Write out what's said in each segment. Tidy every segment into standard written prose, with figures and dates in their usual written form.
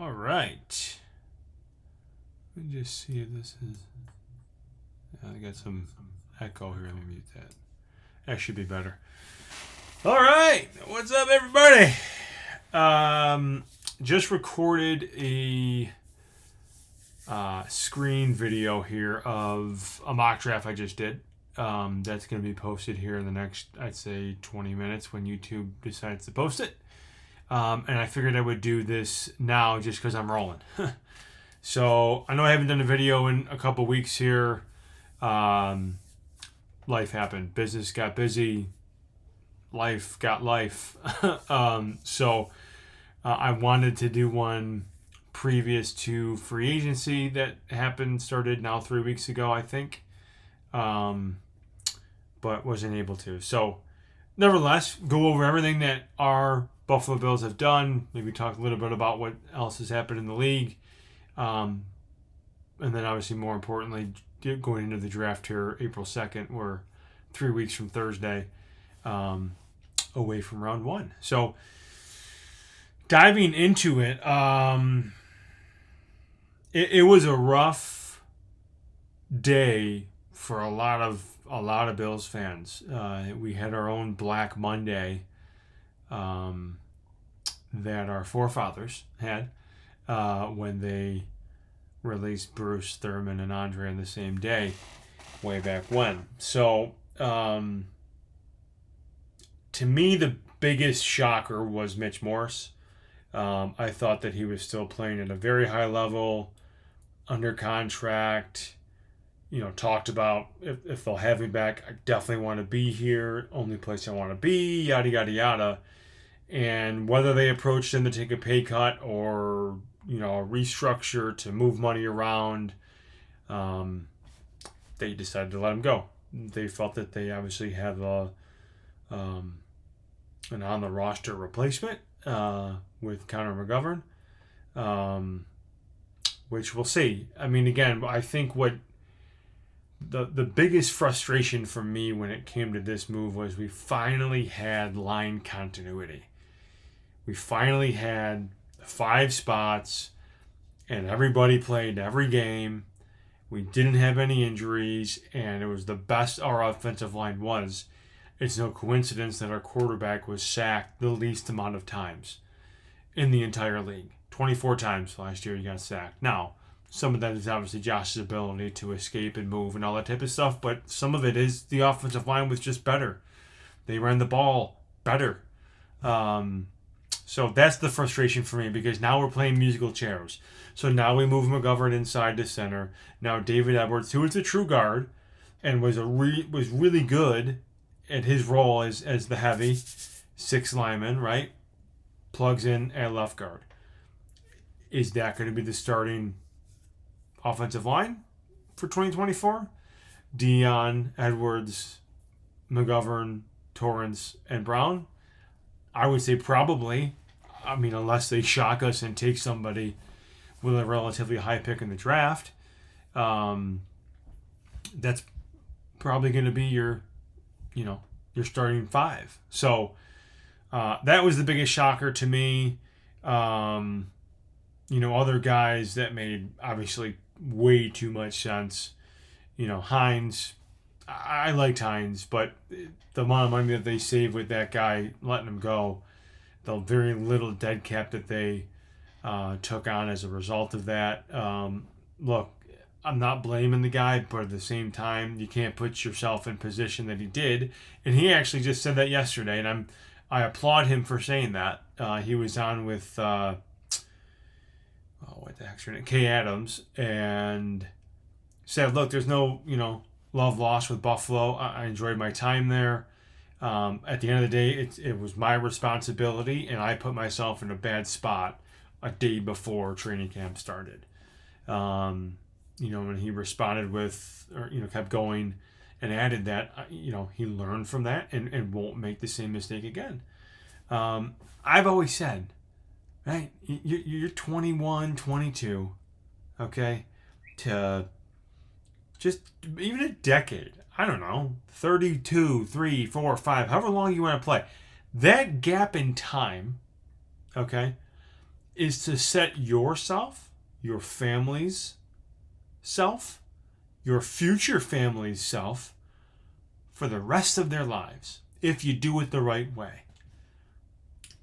All right. Let me just see if this is. I got some echo here. Let me mute that. That should be better. All right. What's up, everybody? Just recorded a screen video here of a mock draft I just did. That's going to be posted here in the next, I'd say, 20 minutes when YouTube decides to post it. And I figured I would do this now just because I'm rolling. So I know I haven't done a video in a couple weeks here. Life happened. Business got busy. Life got life. So I wanted to do one previous to free agency that started now 3 weeks ago, I think. But wasn't able to. So nevertheless, go over everything that our Buffalo Bills have done. Maybe talk a little bit about what else has happened in the league. And then obviously more importantly, going into the draft here April 2nd, we're 3 weeks from Thursday, away from round one. So diving into it, it was a rough day for a lot of Bills fans. We had our own Black Monday that our forefathers had when they released Bruce, Thurman, and Andre on the same day, way back when. So, to me, the biggest shocker was Mitch Morse. I thought that he was still playing at a very high level, under contract. Talked about if they'll have me back, I definitely want to be here. Only place I want to be, yada, yada, yada. And whether they approached him to take a pay cut or, a restructure to move money around, they decided to let him go. They felt that they obviously have an on-the-roster replacement with Connor McGovern, which we'll see. I mean, again, I think what the biggest frustration for me when it came to this move was we finally had line continuity. We finally had 5 spots, and everybody played every game. We didn't have any injuries, and it was the best our offensive line was. It's no coincidence that our quarterback was sacked the least amount of times in the entire league. 24 times last year he got sacked. Now, some of that is obviously Josh's ability to escape and move and all that type of stuff, but some of it is the offensive line was just better. They ran the ball better. So that's the frustration for me, because now we're playing musical chairs. So now we move McGovern inside to center. Now David Edwards, who is a true guard and was really good at his role as the heavy 6 lineman, right? Plugs in at left guard. Is that going to be the starting offensive line for 2024? Dion, Edwards, McGovern, Torrance, and Brown? I would say probably. I mean, unless they shock us and take somebody with a relatively high pick in the draft, that's probably going to be your starting 5. So that was the biggest shocker to me. Other guys that made obviously way too much sense. Hines. I liked Hines, but the amount of money that they saved with that guy letting him go, the very little dead cap that they took on as a result of that. Look, I'm not blaming the guy, but at the same time, you can't put yourself in position that he did. And he actually just said that yesterday, and I applaud him for saying that. He was on with what the heck's her name? Kay Adams, and said, look, there's no love lost with Buffalo. I enjoyed my time there. At the end of the day, it was my responsibility, and I put myself in a bad spot a day before training camp started. When he responded with, or kept going and added that, he learned from that and won't make the same mistake again. I've always said, right, you're 21, 22, okay, to just even a decade. I don't know, 32, 3, 4, 5, however long you want to play. That gap in time, okay, is to set yourself, your family's self, your future family's self for the rest of their lives if you do it the right way.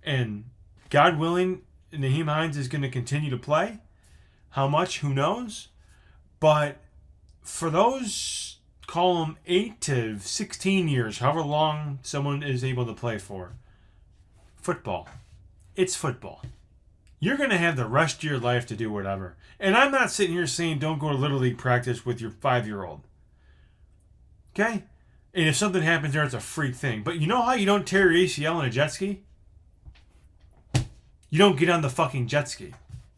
And God willing, Nyheim Hines is going to continue to play. How much? Who knows? But for those, call them 8 to 16 years, however long someone is able to play for, football. It's football. You're going to have the rest of your life to do whatever. And I'm not sitting here saying don't go to Little League practice with your 5-year-old. Okay? And if something happens there, it's a freak thing. But you know how you don't tear your ACL in a jet ski? You don't get on the fucking jet ski.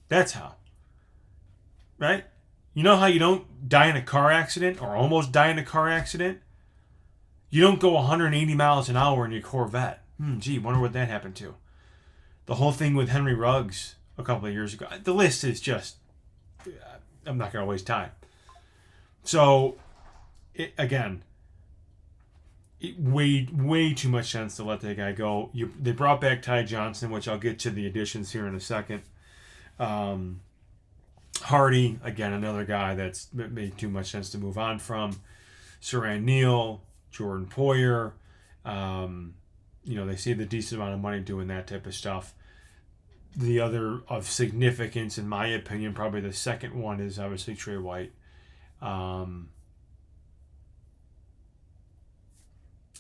That's how. Right? You know how you don't die in a car accident or almost die in a car accident? You don't go 180 miles an hour in your Corvette. Gee, wonder what that happened to. The whole thing with Henry Ruggs a couple of years ago. The list is just... I'm not going to waste time. So, way too much sense to let that guy go. They brought back Ty Johnson, which I'll get to the additions here in a second. Hardy, again, another guy that's made too much sense to move on from. Saran Neal, Jordan Poyer. They saved a decent amount of money doing that type of stuff. The other of significance, in my opinion, probably the second one is obviously Trey White.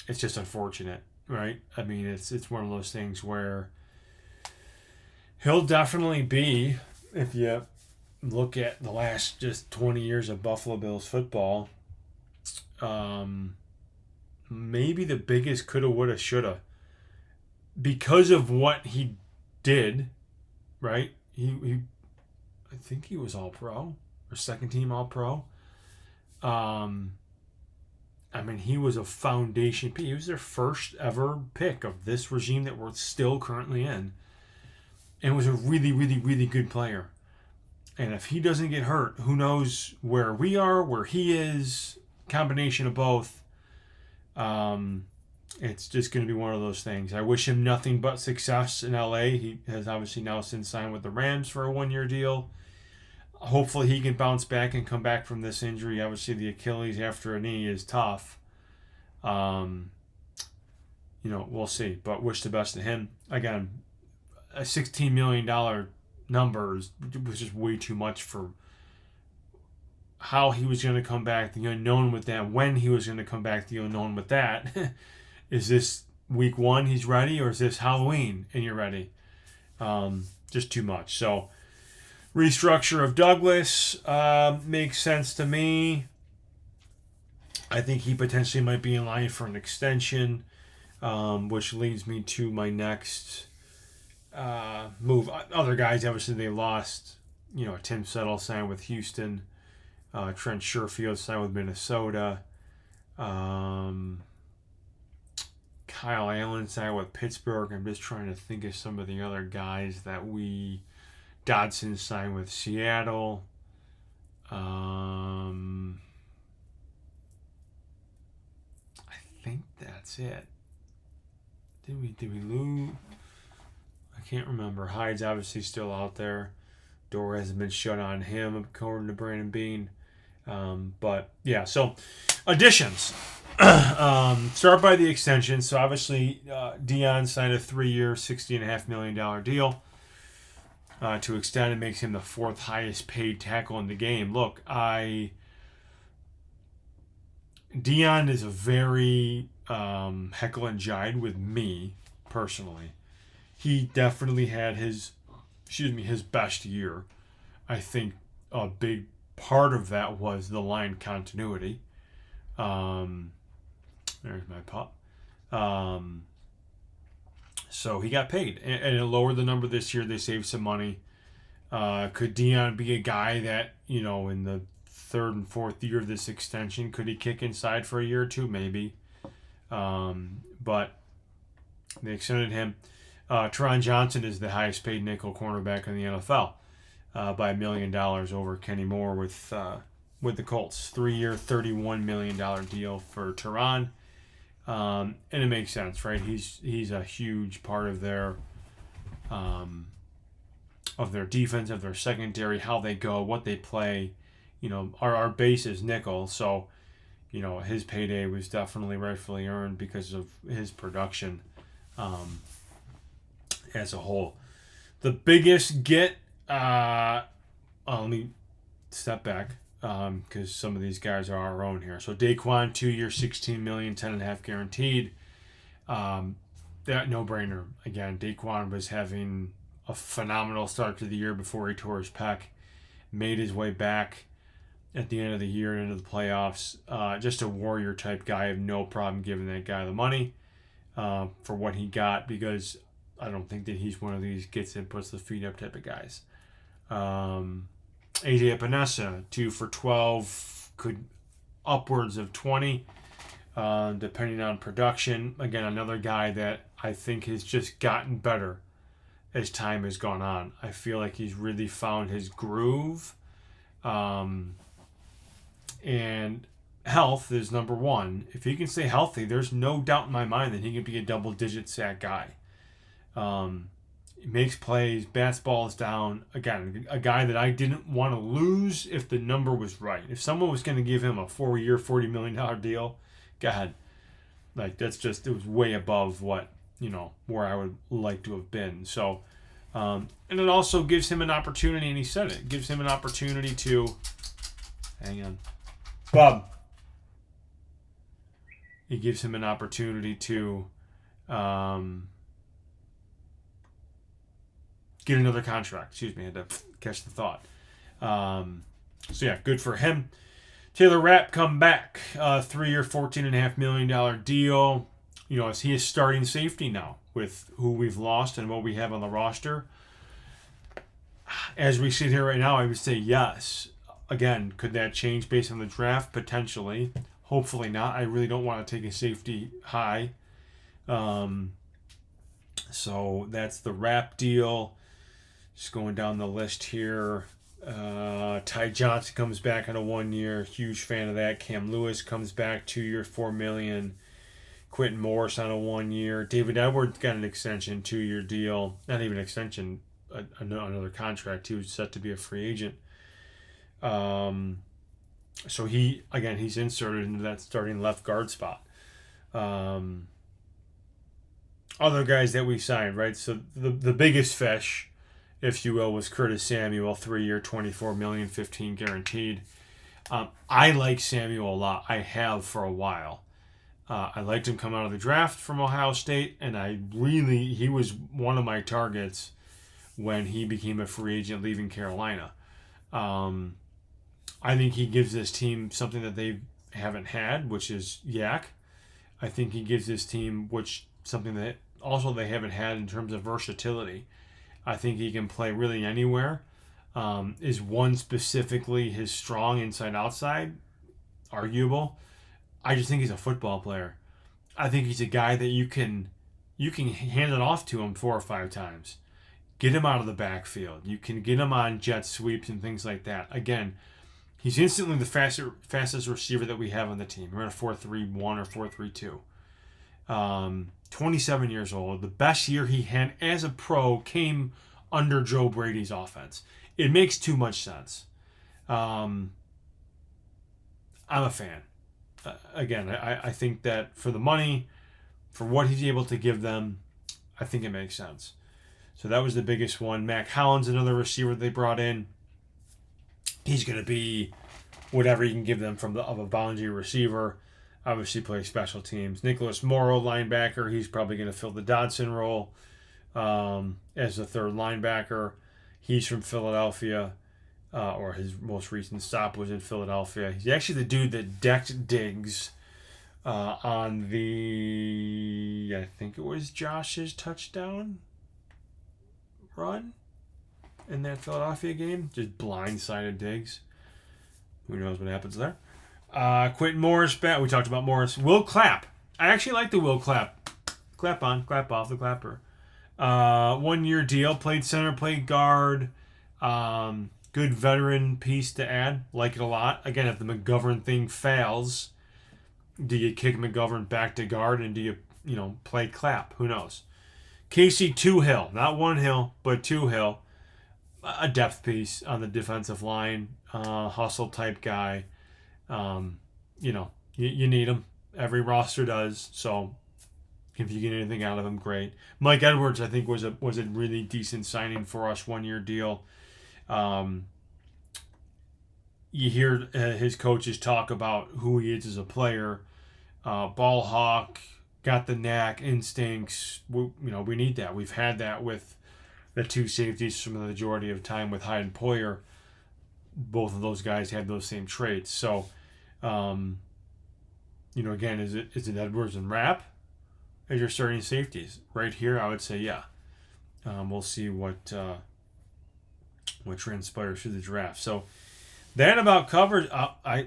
It's just unfortunate, right? I mean, it's one of those things where he'll definitely be, if you look at the last just 20 years of Buffalo Bills football, maybe the biggest coulda, woulda, shoulda. Because of what he did, right? He I think he was All-Pro or second team All-Pro. He was a foundation piece. He was their first ever pick of this regime that we're still currently in. And was a really, really, really good player. And if he doesn't get hurt, who knows where we are, where he is, combination of both. It's just going to be one of those things. I wish him nothing but success in LA. He has obviously now since signed with the Rams for a 1-year deal. Hopefully he can bounce back and come back from this injury. Obviously the Achilles after a knee is tough. We'll see. But wish the best to him. Again, a $16 million number was just way too much for how he was going to come back, the unknown with that, when he was going to come back, the unknown with that. Is this week 1 he's ready, or is this Halloween and you're ready? Just too much. So restructure of Douglas makes sense to me. I think he potentially might be in line for an extension, which leads me to my next move. Other guys, obviously, they lost. Tim Settle signed with Houston. Trent Sherfield signed with Minnesota. Kyle Allen signed with Pittsburgh. I'm just trying to think of some of the other guys that Dodson signed with Seattle. I think that's it. Did we lose? I can't remember. Hyde's obviously still out there. Door hasn't been shut on him, according to Brandon Beane. But yeah, so additions. Start by the extension. So obviously, Dion signed a 3-year, $60.5 million deal to extend. It makes him the 4th highest paid tackle in the game. Look, Dion is a very heckle and jive with me personally. He definitely had his best year. I think a big part of that was the line continuity. There's my pup. So he got paid, and it lowered the number this year. They saved some money. Could Dion be a guy that, in the 3rd and 4th year of this extension, could he kick inside for a year or two? Maybe. But they extended him. Teron Johnson is the highest paid nickel cornerback in the NFL by $1 million over Kenny Moore with the Colts. 3-year, $31 million deal for Teron. And it makes sense, right? He's a huge part of their of their defense, of their secondary, how they go, what they play. Our base is nickel, so his payday was definitely rightfully earned because of his production as a whole. The biggest get, let me step back because some of these guys are our own here. So Daquan, 2 year, $16 million, 10.5 guaranteed. That no-brainer. Again, Daquan was having a phenomenal start to the year before he tore his pec, made his way back at the end of the year and into the playoffs. Just a warrior type guy. I have no problem giving that guy the money for what he got, because I don't think that he's one of these gets and puts the feet up type of guys. AJ Epinesa, 2 for 12, could upwards of 20, depending on production. Again, another guy that I think has just gotten better as time has gone on. I feel like he's really found his groove. And health is number one. If he can stay healthy, there's no doubt in my mind that he can be a double-digit sack guy. He makes plays, bats balls down. Again, a guy that I didn't want to lose if the number was right. If someone was going to give him a 4-year, $40 million deal, go ahead. Like, that's just, it was way above what, where I would like to have been. So, and it also gives him an opportunity, and he said it, gives him an opportunity to, hang on, Bob. It gives him an opportunity to get another contract. Excuse me, I had to catch the thought. So yeah, good for him. Taylor Rapp come back, 3-year, $14.5 million deal. As he is starting safety now with who we've lost and what we have on the roster. As we sit here right now, I would say yes. Again, could that change based on the draft? Potentially. Hopefully not. I really don't want to take a safety high. So that's the Rapp deal. Just going down the list here. Ty Johnson comes back on a 1 year. Huge fan of that. Cam Lewis comes back 2 year, $4 million. Quentin Morris on a 1 year. David Edwards got an extension, 2 year deal. Not even extension, another contract. He was set to be a free agent. So he's inserted into that starting left guard spot. Other guys that we signed, right? So the biggest fish, if you will, was Curtis Samuel, 3 year, $24 million, 15 guaranteed. I like Samuel a lot. I have for a while. I liked him come out of the draft from Ohio State, and he was one of my targets when he became a free agent leaving Carolina. I think he gives this team something that they haven't had, which is yak. I think he gives this team something that also they haven't had in terms of versatility. I think he can play really anywhere. Is one specifically his strong inside-outside? Arguable. I just think he's a football player. I think he's a guy that you can hand it off to him 4 or 5 times. Get him out of the backfield. You can get him on jet sweeps and things like that. Again, he's instantly the fastest receiver that we have on the team. We're at a 4.31 or 4.32. 27 years old. The best year he had as a pro came under Joe Brady's offense. It makes too much sense. I'm a fan. Again, I think that for the money, for what he's able to give them, I think it makes sense. So that was the biggest one. Mac Hollins, another receiver they brought in. He's going to be whatever you can give them of a boundary receiver. Obviously plays special teams. Nicholas Morrow, linebacker. He's probably going to fill the Dodson role as the third linebacker. He's from Philadelphia, or his most recent stop was in Philadelphia. He's actually the dude that decked Diggs on I think it was Josh's touchdown run in that Philadelphia game. Just blindsided Diggs. Who knows what happens there? Quentin Morris back. We talked about Morris. Will Clapp. I actually like the Will Clapp. Clap on, clap off the clapper. 1 year deal. Played center, played guard. Good veteran piece to add. Like it a lot. Again, if the McGovern thing fails, do you kick McGovern back to guard and do you play Clapp? Who knows? Casey Toohill. Not one Hill, but Toohill. a depth piece on the defensive line, hustle type guy. You need him. Every roster does. So if you get anything out of him, great. Mike Edwards, I think, was a really decent signing for us, 1-year deal. You hear his coaches talk about who he is as a player. Ball hawk, got the knack, instincts. We need that. We've had that with the two safeties from the majority of time with Hyde and Poyer. Both of those guys had those same traits. So, again, is it Edwards and Rapp as your starting safeties? Right here, I would say yeah. We'll see what transpires through the draft. So that about covers. I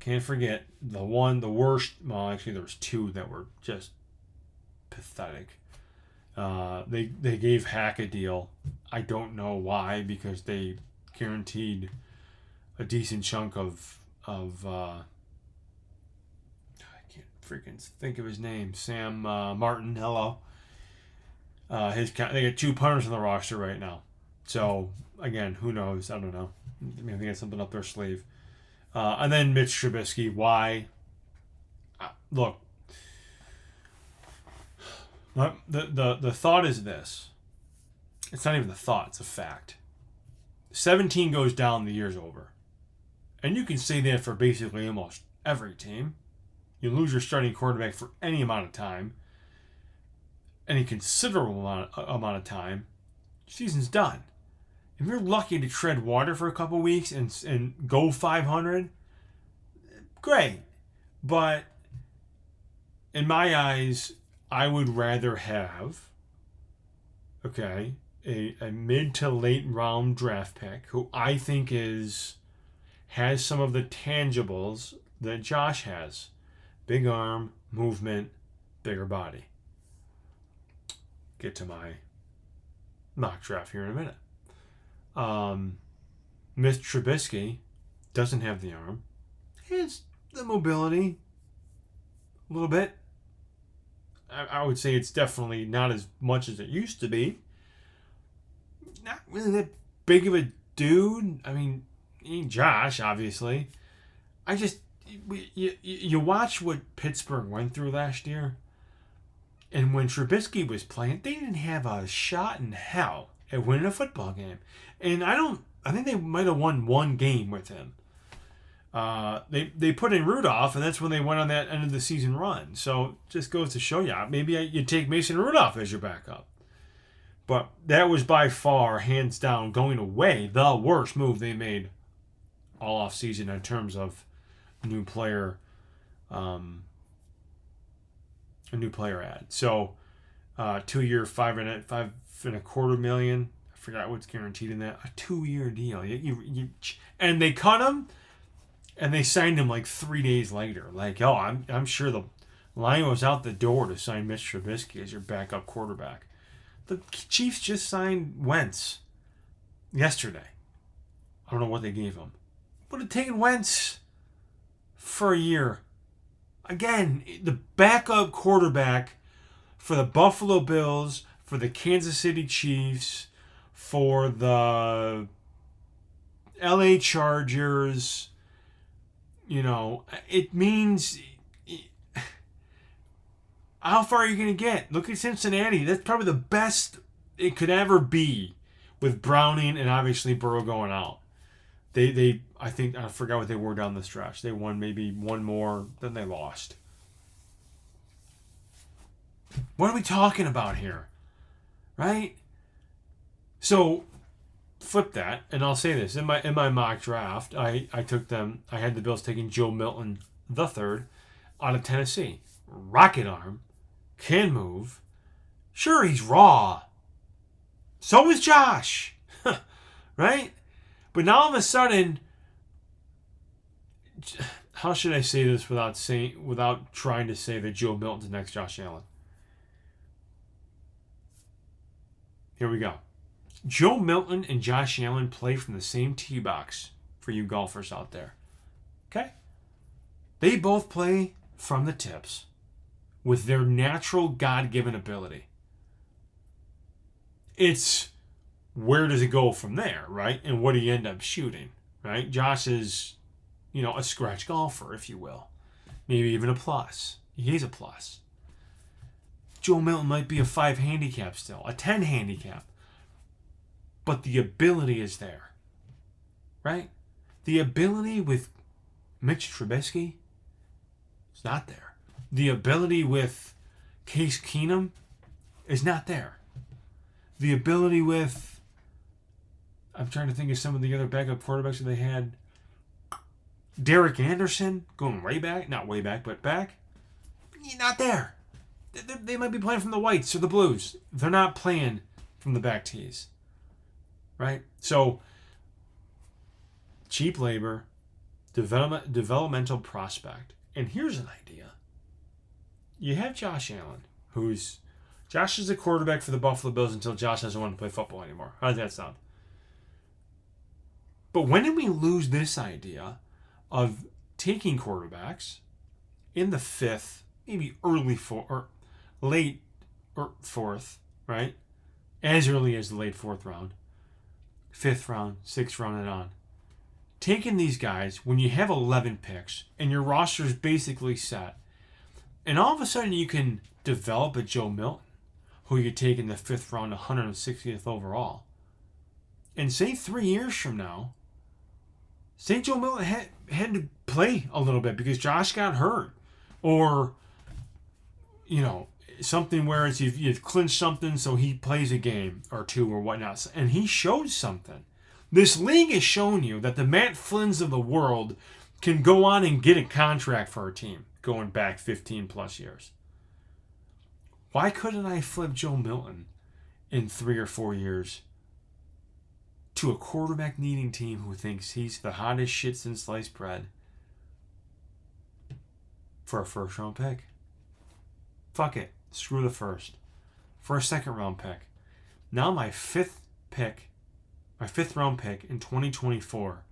can't forget the worst. Well, actually, there was two that were just pathetic. They gave Hack a deal. I don't know why, because they guaranteed a decent chunk of I can't freaking think of his name. Sam Martin. Hello. They got 2 punters on the roster right now. So again, who knows? I don't know. Maybe they got something up their sleeve. And then Mitch Trubisky. Why? Look. The thought is this. It's not even the thought, it's a fact. 17 goes down, the year's over. And you can say that for basically almost every team. You lose your starting quarterback for any amount of time, any considerable amount of time, season's done. If you're lucky to tread water for a couple weeks and go 500, great. But in my eyes, I would rather have, a mid to late round draft pick who I think has some of the tangibles that Josh has. Big arm, movement, bigger body. Get to my mock draft here in a minute. Mitch Trubisky doesn't have the arm. He has the mobility a little bit. I would say it's definitely not as much as it used to be. Not really that big of a dude. I mean, he ain't Josh, obviously. You watch what Pittsburgh went through last year, and when Trubisky was playing, they didn't have a shot in hell at winning a football game. And I think they might have won one game with him. They put in Rudolph, and that's when they went on that end of the season run. So just goes to show you, maybe you take Mason Rudolph as your backup. But that was by far, hands down, going away, the worst move they made all offseason in terms of a new player ad. So 2-year, $5.25 million. I forgot what's guaranteed in that. A 2-year deal. And they cut him. And they signed him like 3 days later. Like, I'm sure the line was out the door to sign Mitch Trubisky as your backup quarterback. The Chiefs just signed Wentz yesterday. I don't know what they gave him. Would have taken Wentz for a year. Again, the backup quarterback for the Buffalo Bills, for the Kansas City Chiefs, for the LA Chargers. It means how far are you going to get? Look at Cincinnati. That's probably the best it could ever be with Browning and obviously Burrow going out. I think, I forgot what they were down the stretch. They won maybe one more, then they lost. What are we talking about here? Right? So flip that, and I'll say this. In my mock draft, I took them. I had the Bills taking Joe Milton III out of Tennessee. Rocket arm, can move. Sure, he's raw. So is Josh. Right? But now all of a sudden, how should I say this without trying to say that Joe Milton's the next Josh Allen? Here we go. Joe Milton and Josh Allen play from the same tee box for you golfers out there. Okay? They both play from the tips with their natural God-given ability. It's where does it go from there, right? And what do you end up shooting, right? Josh is, a scratch golfer, if you will. Maybe even a plus. He's a plus. Joe Milton might be a 5 handicap still, a 10 handicap. But the ability is there, right? The ability with Mitch Trubisky is not there. The ability with Case Keenum is not there. The ability with, I'm trying to think of some of the other backup quarterbacks that they had. Derek Anderson, going way back, not way back, but back, not there. They might be playing from the whites or the blues. They're not playing from the back tees, right? So, cheap labor, developmental prospect. And here's an idea. You have Josh Allen, Josh is a quarterback for the Buffalo Bills until Josh doesn't want to play football anymore. How does that sound? But when did we lose this idea of taking quarterbacks in the 5th, maybe early 4th, or late or 4th, right? As early as the late 4th round, 5th round, 6th round, and on. Taking these guys when you have 11 picks and your roster is basically set, and all of a sudden you can develop a Joe Milton, who you take in the 5th round, 160th overall. And say 3 years from now, say Joe Milton had to play a little bit because Josh got hurt. Or, something where you've clinched something so he plays a game or two or whatnot. And he showed something. This league has shown you that the Matt Flynn's of the world can go on and get a contract for a team going back 15 plus years. Why couldn't I flip Joe Milton in 3 or 4 years to a quarterback needing team who thinks he's the hottest shit since sliced bread for a 1st round pick? Fuck it. Screw the 1st. For a 2nd round pick. Now my 5th round pick in 2024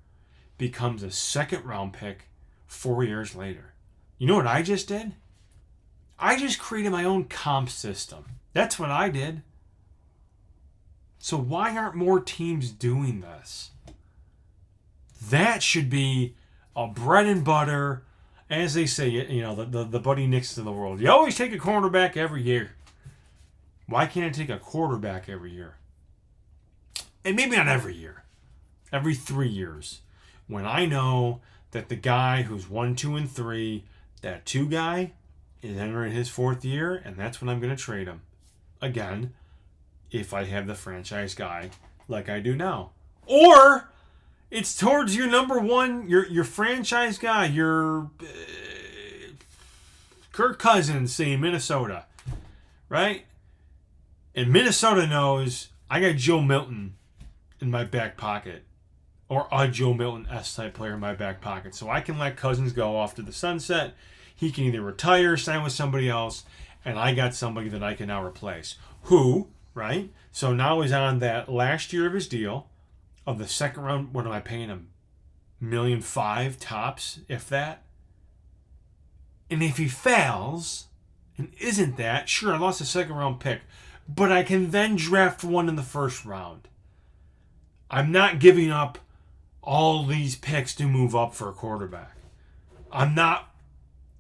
becomes a 2nd round pick 4 years later. You know what I just did? I just created my own comp system. That's what I did. So why aren't more teams doing this? That should be a bread and butter, as they say, the Buddy Nixons of the world. You always take a quarterback every year. Why can't I take a quarterback every year? And maybe not every year. Every 3 years. When I know that the guy who's 1, 2, and 3, that 2 guy is entering his 4th year, and that's when I'm going to trade him. Again, if I have the franchise guy like I do now. Or it's towards your number 1, your franchise guy, your Kirk Cousins, say Minnesota, right? And Minnesota knows I got Joe Milton in my back pocket, or a Joe Milton S-type player in my back pocket. So I can let Cousins go off to the sunset. He can either retire, sign with somebody else, and I got somebody that I can now replace. Who, right? So now he's on that last year of his deal of the 2nd round. What am I paying him? $1.5 million tops, if that. And if he fails and isn't that, sure, I lost a 2nd round pick, but I can then draft one in the 1st round. I'm not giving up all these picks to move up for a quarterback. I'm not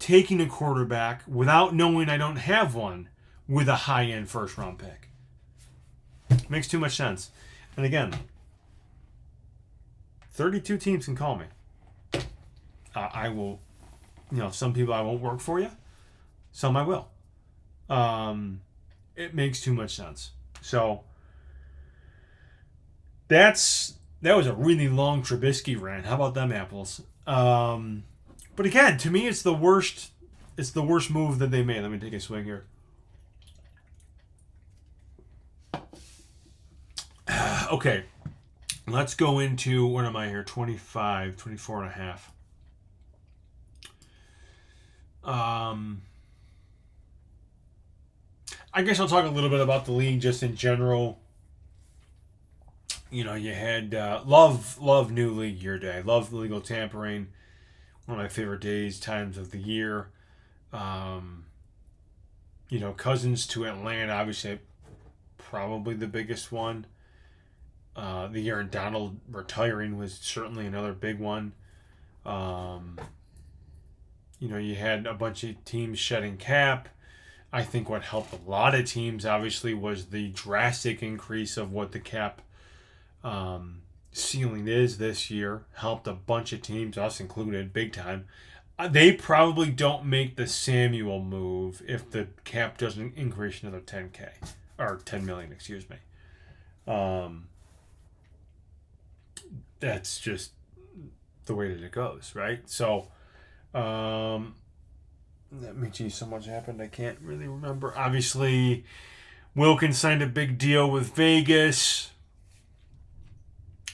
taking a quarterback without knowing I don't have one with a high-end 1st round pick. Makes too much sense. And again, 32 teams can call me. I will, some people I won't work for you. Some I will. It makes too much sense. So that was a really long Trubisky rant. How about them apples? But again, to me, it's the worst move that they made. Let me take a swing here. Okay. Let's go into, what am I here? 24 and a half. I guess I'll talk a little bit about the league just in general. You had love new league year day. Love legal tampering. One of my favorite times of the year. Cousins to Atlanta, obviously probably the biggest one. The Aaron Donald retiring was certainly another big one. You had a bunch of teams shedding cap. I think what helped a lot of teams, obviously, was the drastic increase of what the cap ceiling is this year. Helped a bunch of teams, us included, big time. They probably don't make the Samuel move if the cap doesn't increase another 10K. Or 10 million, excuse me. That's just the way that it goes, right? So, let me see, so much happened I can't really remember. Obviously, Wilkins signed a big deal with Vegas.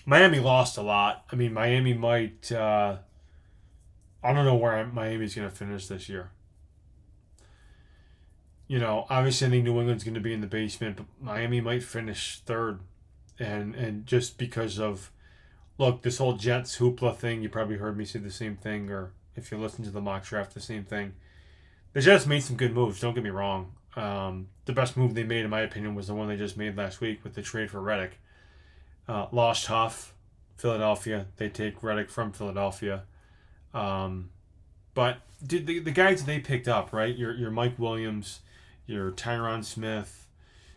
Miami lost a lot. I mean, Miami might... I don't know where Miami's going to finish this year. Obviously I think New England's going to be in the basement, but Miami might finish third. And just because of... Look, this whole Jets hoopla thing, you probably heard me say the same thing, or if you listen to the mock draft, the same thing. The Jets made some good moves, don't get me wrong. The best move they made, in my opinion, was the one they just made last week with the trade for Redick. Lost Huff, Philadelphia. They take Redick from Philadelphia. But the guys they picked up, right? Your Mike Williams, your Tyron Smith,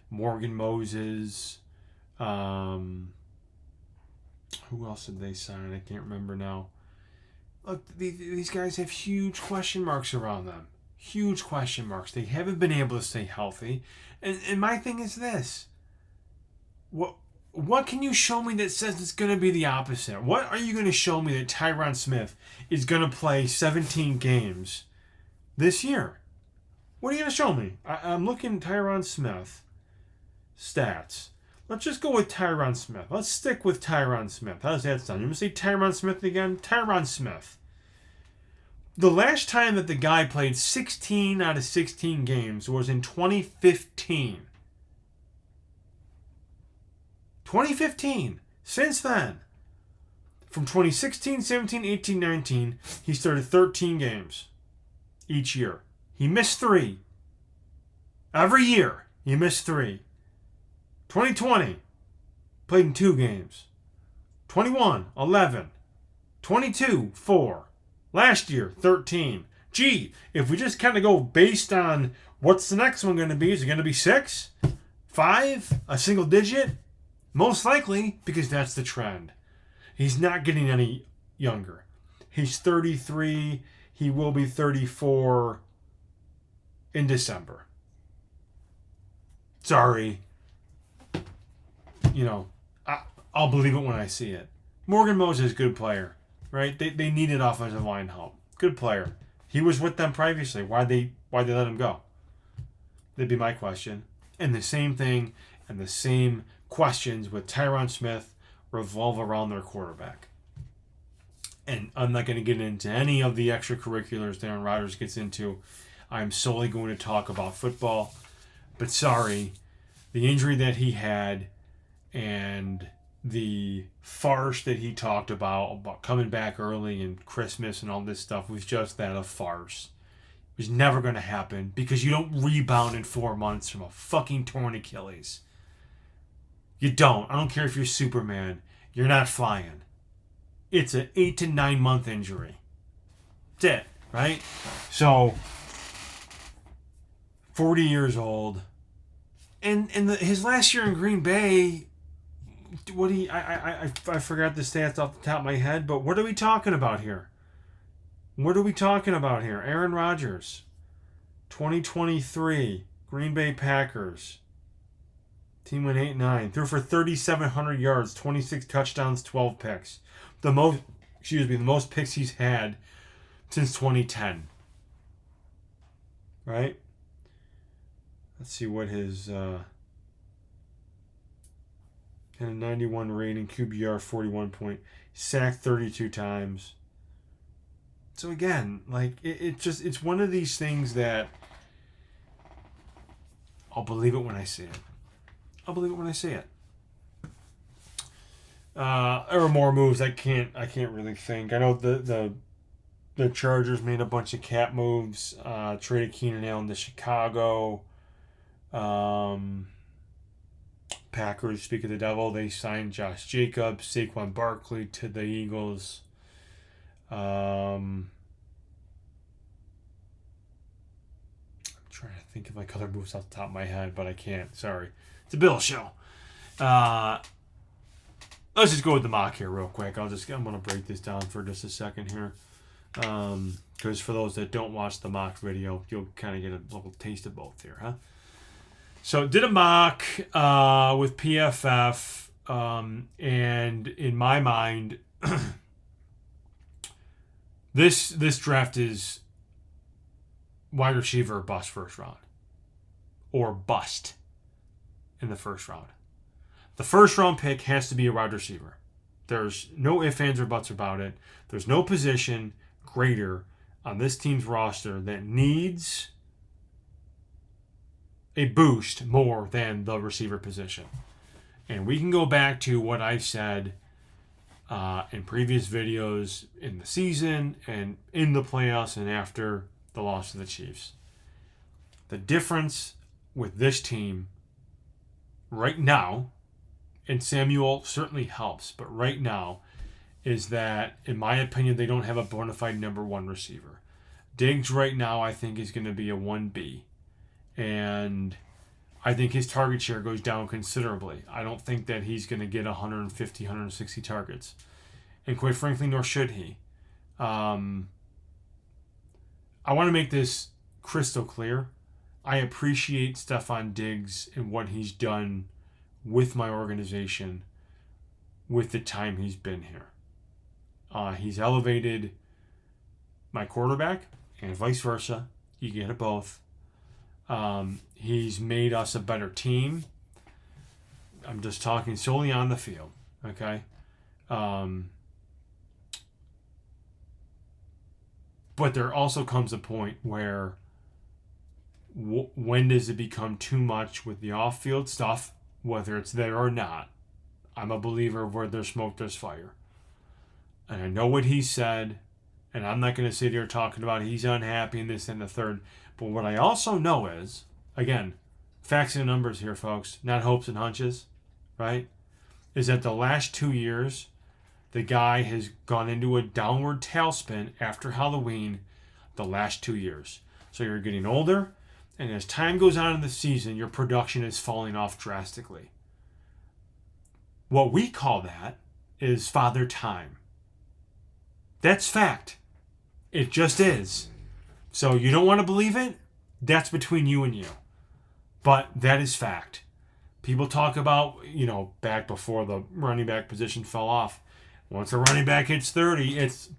Morgan Moses. Who else did they sign? I can't remember now. Look, these guys have huge question marks around them. Huge question marks. They haven't been able to stay healthy. And my thing is this. What can you show me that says it's going to be the opposite? What are you going to show me that Tyron Smith is going to play 17 games this year? What are you going to show me? I'm looking at Tyron Smith stats. Let's just go with Tyron Smith. Let's stick with Tyron Smith. How does that sound? You want to say Tyron Smith again? Tyron Smith. The last time that the guy played 16 out of 16 games was in 2015. 2015. Since then, from 2016, 17, 18, 19, he started 13 games each year. He missed 3. Every year, he missed 3. 2020, played in 2 games. 21, 11. 22, 4. Last year, 13. Gee, if we just kind of go based on what's the next one going to be, is it going to be 6? 5? A single digit? Most likely, because that's the trend. He's not getting any younger. He's 33. He will be 34 in December. Sorry. I'll believe it when I see it. Morgan Moses, good player, right? They needed offensive line help. Good player. He was with them previously. Why'd they let him go? That'd be my question. And the same thing and the same questions with Tyron Smith revolve around their quarterback. And I'm not going to get into any of the extracurriculars Aaron Rodgers gets into. I'm solely going to talk about football. But sorry, the injury that he had and the farce that he talked about coming back early and Christmas and all this stuff was just that, a farce. It was never going to happen because you don't rebound in 4 months from a fucking torn Achilles. You don't. I don't care if you're Superman. You're not flying. It's an 8 to 9 month injury. That's it, right? So, 40 years old. And his last year in Green Bay, I forgot the stats off the top of my head, but what are we talking about here? Aaron Rodgers, 2023, Green Bay Packers. Team went 8-9. Threw for 3,700 yards, 26 touchdowns, 12 picks. The most picks he's had since 2010. Right? Let's see what his had a 91 rating, QBR 41 point, sacked 32 times. So again, it's one of these things that I'll believe it when I see it. There are more moves I can't really think. I know the Chargers made a bunch of cap moves, traded Keenan Allen to Chicago. Packers, speak of the devil, they signed Josh Jacobs, Saquon Barkley to the Eagles. I'm trying to think of like other moves off the top of my head, but I can't. Sorry. It's a Bill show. Let's just go with the mock here real quick. I'm going to break this down for just a second here. Because for those that don't watch the mock video, you'll kind of get a little taste of both here, huh? So did a mock with PFF, and in my mind, this draft is wide receiver or bust first round, or bust in the first round. The first round pick has to be a wide receiver. There's no ifs, ands, or buts about it. There's no position greater on this team's roster that needs a boost more than the receiver position. And we can go back to what I've said in previous videos in the season and in the playoffs and after the loss to the Chiefs. The difference with this team right now, and Samuel certainly helps, but right now is that, in my opinion, they don't have a bona fide number one receiver. Diggs right now, I think, is going to be a 1B. And I think his target share goes down considerably. I don't think that he's going to get 150, 160 targets. And quite frankly, nor should he. I want to make this crystal clear. I appreciate Stefon Diggs and what he's done with my organization with the time he's been here. He's elevated my quarterback and vice versa. You get it both. He's made us a better team. I'm just talking solely on the field, okay? But there also comes a point where when does it become too much with the off-field stuff, whether it's there or not? I'm a believer of where there's smoke, there's fire. And I know what he said, and I'm not going to sit here talking about he's unhappy and this and the third. But what I also know is, again, facts and numbers here, folks, not hopes and hunches, right? Is that the last 2 years, the guy has gone into a downward tailspin after Halloween the last 2 years. So you're getting older, and as time goes on in the season, your production is falling off drastically. What we call that is father time. That's fact. It just is. So you don't want to believe it? That's between you and you. But that is fact. People talk about, back before the running back position fell off. Once a running back hits 30, it's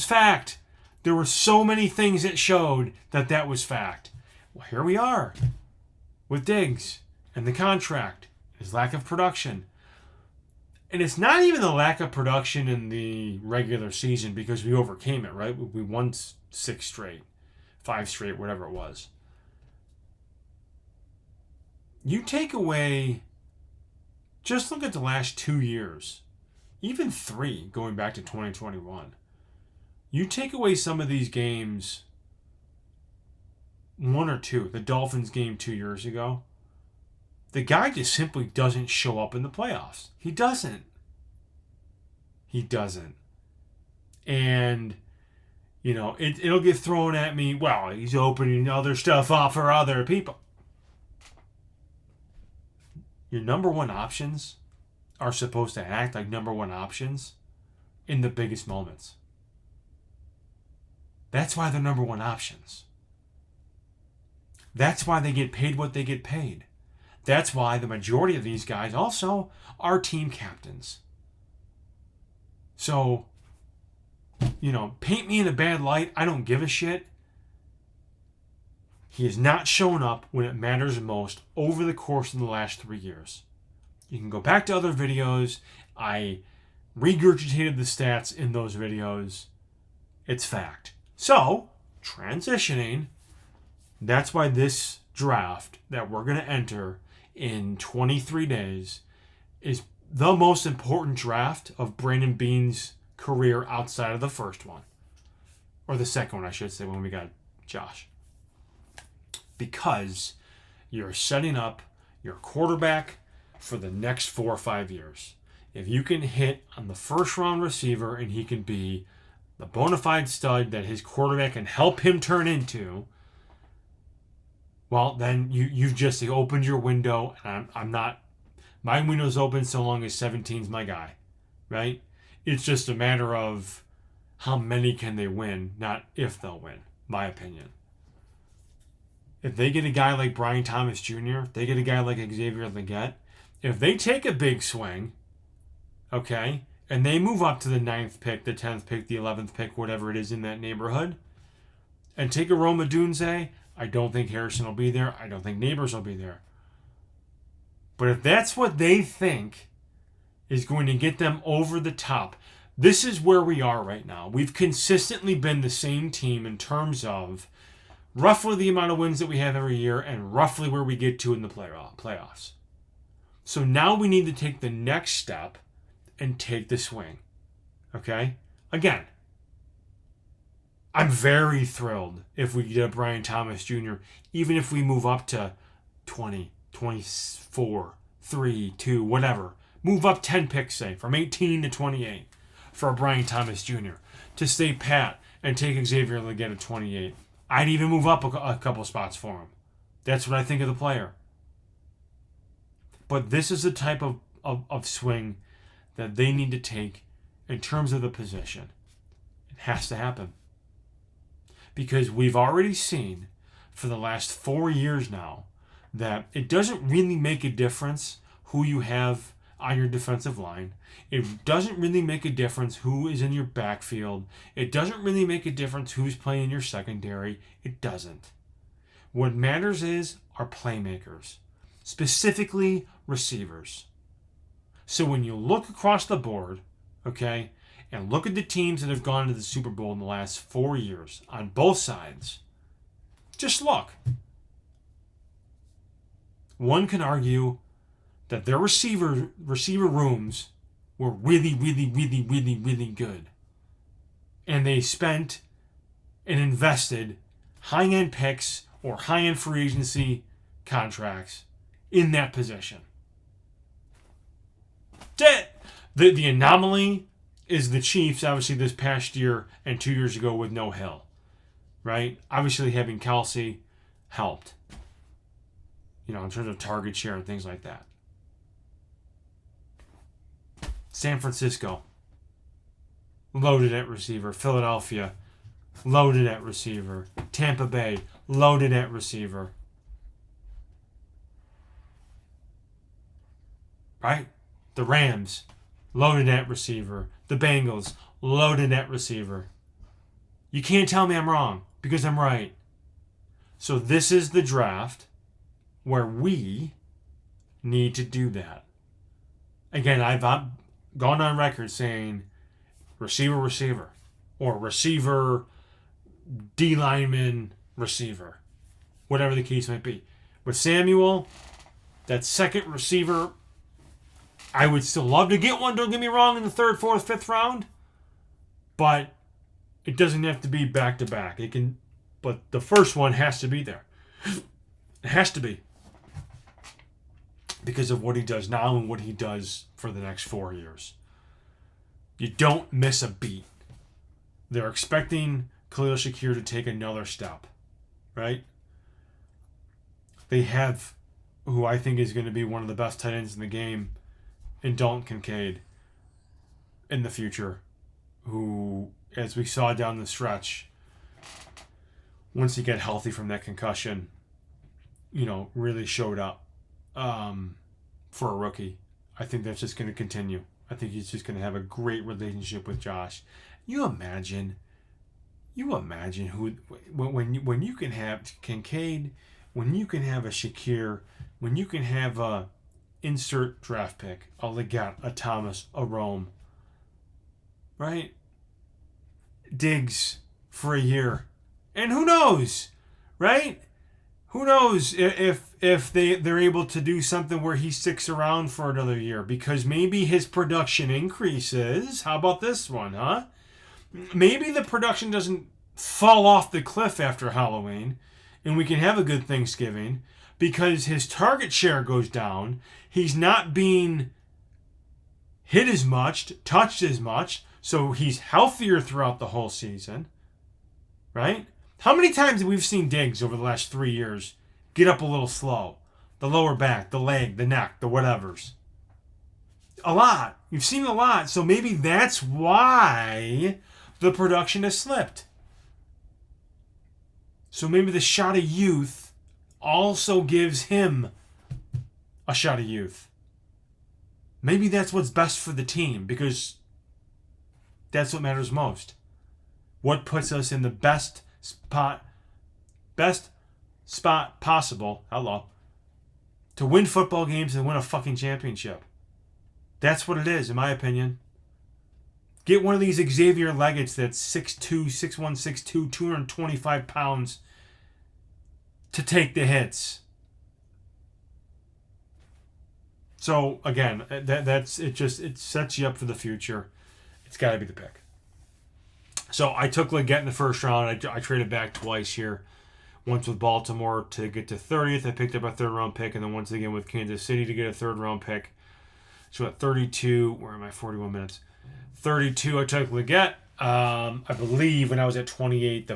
fact. There were so many things that showed that was fact. Well, here we are with Diggs and the contract, his lack of production. And it's not even the lack of production in the regular season because we overcame it, right? We won 6 straight, 5 straight, whatever it was. You take away, just look at the last 2 years, even 3 going back to 2021. You take away some of these games, 1 or 2, the Dolphins game 2 years ago, the guy just simply doesn't show up in the playoffs. He doesn't. And, it'll get thrown at me, well, he's opening other stuff up for other people. Your number one options are supposed to act like number one options in the biggest moments. That's why they're number one options. That's why they get paid what they get paid. That's why the majority of these guys also are team captains. So, paint me in a bad light. I don't give a shit. He has not shown up when it matters most over the course of the last 3 years. You can go back to other videos. I regurgitated the stats in those videos. It's fact. So, transitioning, that's why this draft that we're going to enter in 23 days is the most important draft of Brandon Beane's career outside of the first one. Or the second one, I should say, when we got Josh. Because you're setting up your quarterback for the next 4 or 5 years. If you can hit on the first round receiver and he can be the bona fide stud that his quarterback can help him turn into, well, then you've just opened your window. And I'm not, my window's open so long as 17's my guy, right? It's just a matter of how many can they win, not if they'll win, my opinion. If they get a guy like Brian Thomas Jr., if they get a guy like Xavier Legette, if they take a big swing, okay, and they move up to the 9th pick, the 10th pick, the 11th pick, whatever it is in that neighborhood, and take a Rome Odunze, I don't think Harrison will be there. I don't think Neighbors will be there. But if that's what they think is going to get them over the top, this is where we are right now. We've consistently been the same team in terms of roughly the amount of wins that we have every year and roughly where we get to in the playoffs. So now we need to take the next step and take the swing. Okay? Again, I'm very thrilled if we get a Brian Thomas Jr., even if we move up to 20, 24, 3, 2, whatever. Move up 10 picks, say, from 18 to 28 for a Brian Thomas Jr. to stay pat and take Xavier Legette at 28. I'd even move up a couple spots for him. That's what I think of the player. But this is the type of swing that they need to take in terms of the position. It has to happen. Because we've already seen for the last 4 years now that it doesn't really make a difference who you have on your defensive line. It doesn't really make a difference who is in your backfield. It doesn't really make a difference who's playing your secondary. It doesn't. What matters is our playmakers, specifically receivers. So when you look across the board, okay, and look at the teams that have gone to the Super Bowl in the last 4 years on both sides, just look. One can argue that their receiver rooms were really, really, really, really, really good. And they spent and invested high-end picks or high-end free agency contracts in that position. The anomaly is the Chiefs, obviously, this past year and 2 years ago with no Hill. Right? Obviously, having Kelsey helped. In terms of target share and things like that. San Francisco, loaded at receiver. Philadelphia, loaded at receiver. Tampa Bay, loaded at receiver. Right? The Rams, loaded at receiver. The Bengals, loaded at receiver. You can't tell me I'm wrong, because I'm right. So this is the draft where we need to do that. Again, I've gone on record saying receiver, or receiver, D lineman, receiver, whatever the case might be. With Samuel, that second receiver, I would still love to get one, don't get me wrong, in the 3rd, 4th, 5th round, but it doesn't have to be back-to-back. But the first one has to be there. It has to be. Because of what he does now and what he does for the next 4 years. You don't miss a beat. They're expecting Khalil Shakir to take another step, right? They have who I think is going to be one of the best tight ends in the game in Dalton Kincaid in the future, who, as we saw down the stretch, once he got healthy from that concussion, really showed up. For a rookie. I think that's just going to continue. I think he's just going to have a great relationship with Josh. You imagine who when you can have Kincaid, when you can have a Shakir, when you can have a insert draft pick, a Legette, a Thomas, a Rome, right? Diggs for a year, and who knows, right? Who knows if they're able to do something where he sticks around for another year, because maybe his production increases. How about this one, huh? Maybe the production doesn't fall off the cliff after Halloween and we can have a good Thanksgiving, because his target share goes down. He's not being hit as much, touched as much, so he's healthier throughout the whole season, right? How many times have we seen Diggs over the last 3 years get up a little slow? The lower back, the leg, the neck, the whatevers. A lot. You've seen a lot, so maybe that's why the production has slipped. So maybe the shot of youth also gives him a shot of youth. Maybe that's what's best for the team, because that's what matters most. What puts us in the best spot possible, to win football games and win a fucking championship. That's what it is, in my opinion. Get one of these Xavier Leggett's that's 6'2", 6'1", 6'2", 225 pounds to take the hits. So again, that's it. It sets you up for the future. It's got to be the pick. So I took Leggett in the first round. I traded back twice here. Once with Baltimore to get to 30th. I picked up a third round pick, and then once again with Kansas City to get a third round pick. So at 32, where am I? 41 minutes. 32, I took Leggett. I believe when I was at 28,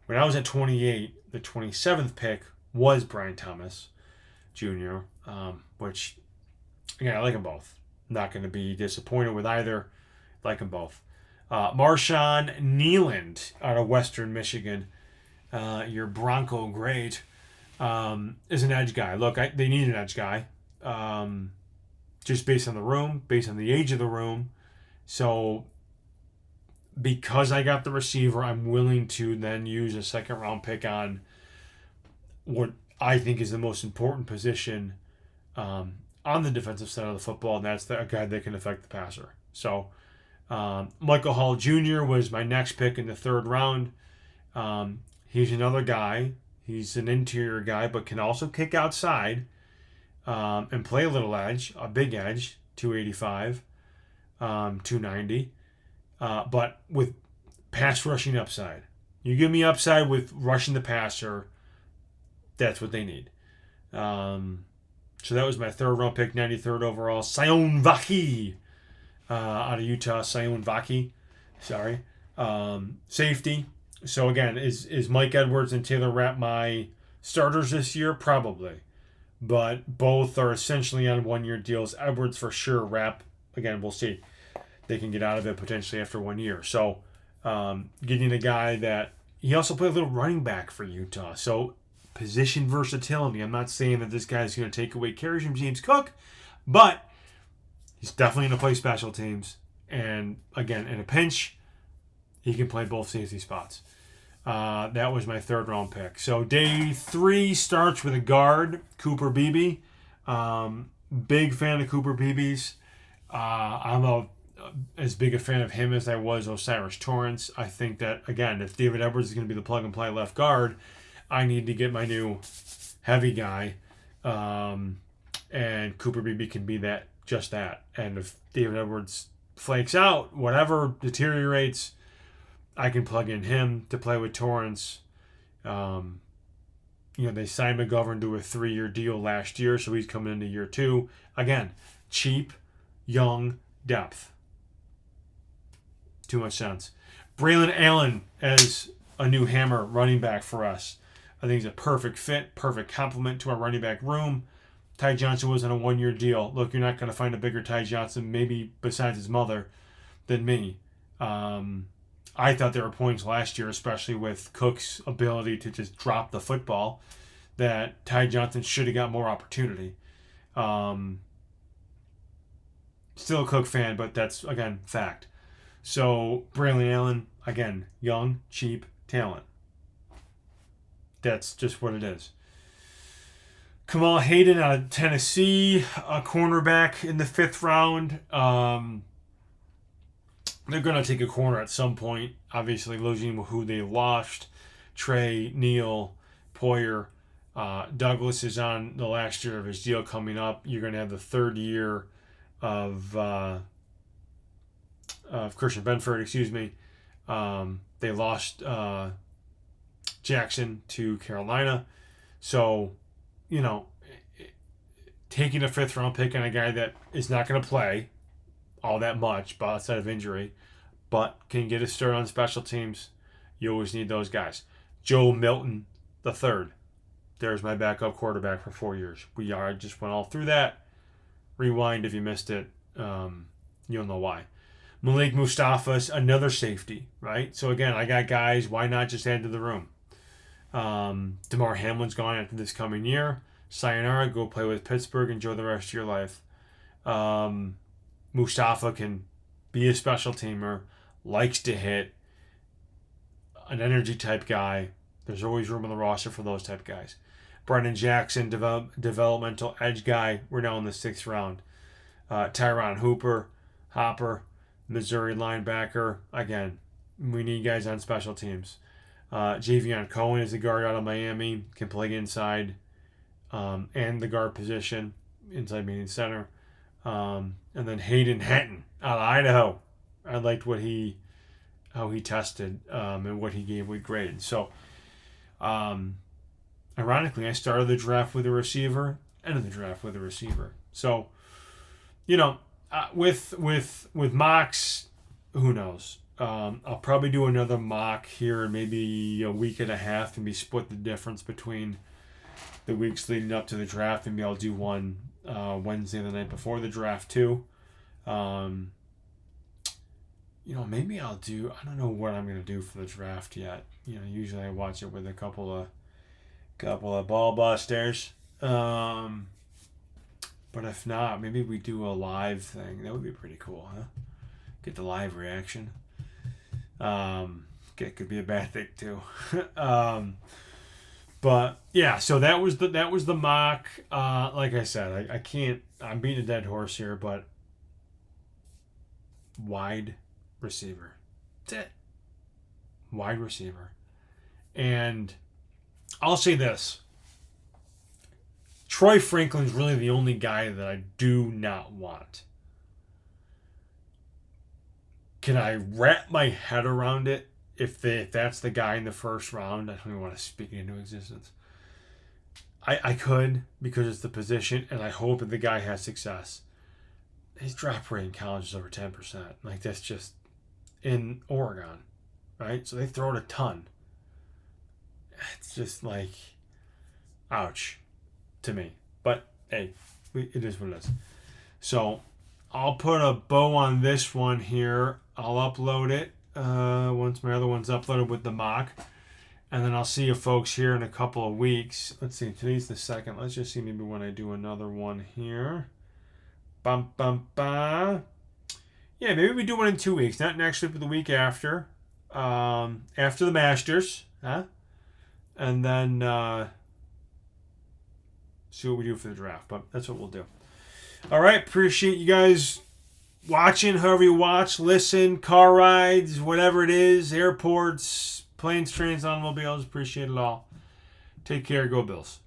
when I was at 28, the 27th pick was Brian Thomas Jr., which, again, I like them both. Not going to be disappointed with either. Like them both. Marshawn Kneeland out of Western Michigan, your Bronco great, is an edge guy. Look, they need an edge guy, just based on the room, based on the age of the room. So because I got the receiver, I'm willing to then use a second round pick on what I think is the most important position on the defensive side of the football, and that's a guy that can affect the passer. So Michael Hall Jr. was my next pick in the third round. He's another guy. He's an interior guy, but can also kick outside and play a little edge, a big edge, 285, 290, but with pass rushing upside. You give me upside with rushing the passer, that's what they need. So that was my third round pick, 93rd overall. Sion Vaki out of Utah. Sion Vaki, sorry. Safety. So again, is Mike Edwards and Taylor Rapp my starters this year? Probably. But both are essentially on one-year deals. Edwards for sure. Rapp, again, we'll see. They can get out of it potentially after 1 year. So getting a guy that... He also played a little running back for Utah. So position versatility. I'm not saying that this guy's going to take away carries from James Cook, but he's definitely going to play special teams. And again, in a pinch, he can play both safety spots. That was my third round pick. So day 3 starts with a guard, Cooper Beebe. Big fan of Cooper Beebe's. I'm as big a fan of him as I was Osiris Torrance. I think that, again, if David Edwards is going to be the plug-and-play left guard, I need to get my new heavy guy. And Cooper Beebe can be just that. And if David Edwards flakes out, whatever deteriorates, I can plug in him to play with Torrance. They signed McGovern to a 3-year deal last year, so he's coming into year 2. Again, cheap, young, depth. Too much sense. Braylon Allen as a new hammer running back for us. I think he's a perfect fit, perfect complement to our running back room. Ty Johnson was on a 1-year deal. Look, you're not going to find a bigger Ty Johnson, maybe besides his mother, than me. I thought there were points last year, especially with Cook's ability to just drop the football, that Ty Johnson should have got more opportunity. Still a Cook fan, but that's, again, fact. So, Braylon Allen, again, young, cheap, talent. That's just what it is. Kamal Hayden out of Tennessee, a cornerback in the 5th round. They're going to take a corner at some point. Obviously, losing who they lost. Trey, Neal, Poyer. Douglas is on the last year of his deal coming up. You're going to have the 3rd year of Christian Benford, They lost Jackson to Carolina. So, you know, taking a 5th round pick on a guy that is not going to play all that much, but outside of injury, but can get a start on special teams. You always need those guys. Joe Milton III. There's my backup quarterback for 4 years. I just went all through that. Rewind if you missed it. You'll know why. Malik Mustafa's another safety, right? So again, I got guys. Why not just add to the room? DeMar Hamlin's gone after this coming year. Sayonara, go play with Pittsburgh. Enjoy the rest of your life. Mustafa can be a special teamer. Likes to hit. An energy type guy. There's always room on the roster for those type guys. Brendan Jackson, developmental edge guy. We're now in the 6th round. Tyron Hopper, Missouri linebacker. Again, we need guys on special teams. Javion Cohen is a guard out of Miami. Can play inside and the guard position. Inside meaning center. And then Hayden Henton out of Idaho. I liked how he tested and what he gave with grades. So, ironically, I started the draft with a receiver, ended the draft with a receiver. So, you know, with mocks, who knows? I'll probably do another mock here in maybe a week and a half, and be split the difference between the weeks leading up to the draft. Maybe I'll do one Wednesday the night before the draft too. You know, maybe I'll do. I don't know what I'm gonna do for the draft yet. You know, usually I watch it with a couple of ball busters. But if not, maybe we do a live thing. That would be pretty cool, huh? Get the live reaction. It could be a bad thing too. But yeah, so that was the mock. Like I said, I can't. I'm beating a dead horse here, but wide receiver. That's it. Wide receiver. And I'll say this. Troy Franklin's really the only guy that I do not want. Can I wrap my head around it if that's the guy in the 1st round? I don't even want to speak it into existence. I could, because it's the position, and I hope that the guy has success. His drop rate in college is over 10%. Like, that's just in Oregon, right? So they throw it a ton. It's just like, ouch to me. But, hey, it is what it is. So, I'll put a bow on this one here. I'll upload it once my other one's uploaded with the mock. And then I'll see you folks here in a couple of weeks. Let's see, today's the 2nd. Let's just see maybe when I do another one here. Bum, bum, bum. Yeah, maybe we do one in 2 weeks. Not next week, but the week after. After the Masters. Huh? And then see what we do for the draft. But that's what we'll do. All right. Appreciate you guys watching, however you watch, listen, car rides, whatever it is, airports, planes, trains, automobiles. Appreciate it all. Take care. Go Bills.